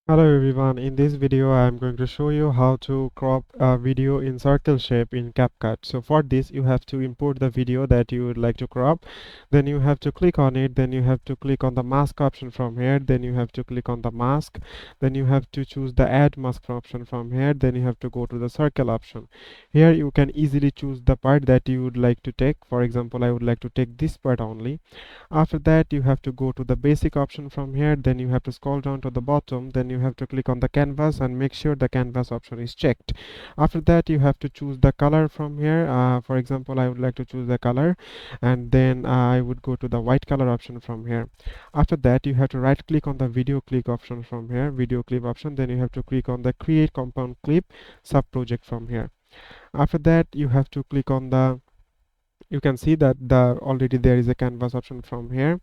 Hello everyone, in this video I am going to show you how to crop a video in circle shape in CapCut. So for this you have to import the video that you would like to crop, then you have to click on it, then you have to click on the mask option from here, then you have to click on the mask, then you have to choose the add mask option from here, then you have to go to the circle option. Here you can easily choose the part that you would like to take. For example, I would like to take this part only. After that you have to go to the basic option from here, then you have to scroll down to the bottom, then you have to click on the canvas and make sure the canvas option is checked. After that you have to choose the color from here. For example, I would like to choose the color, and then I would go to the white color option from here. After that you have to right click on the video clip option from here, video clip option, then you have to click on the create compound clip sub project from here. After that you have to click on the, you can see that already there is a canvas option from here.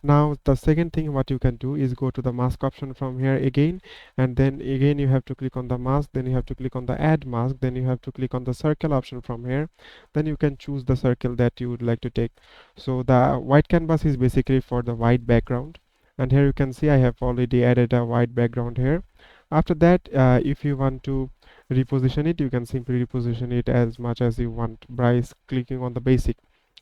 Now the second thing what you can do is go to the mask option from here again, and then again you have to click on the mask, then you have to click on the add mask, then you have to click on the circle option from here, then you can choose the circle that you would like to take. So the white canvas is basically for the white background, and here you can see I have already added a white background here. After that if you want to reposition it, you can simply reposition it as much as you want by clicking on the basic.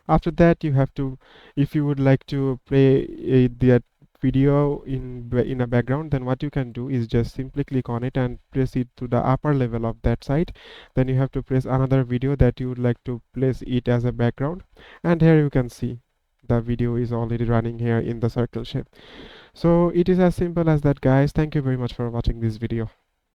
After that you have to, if you would like to play that video in a background, then what you can do is just simply click on it and press it to the upper level of that site. Then you have to press another video that you would like to place it as a background, and here you can see the video is already running here in the circle shape. So it is as simple as that, guys. Thank you very much for watching this video.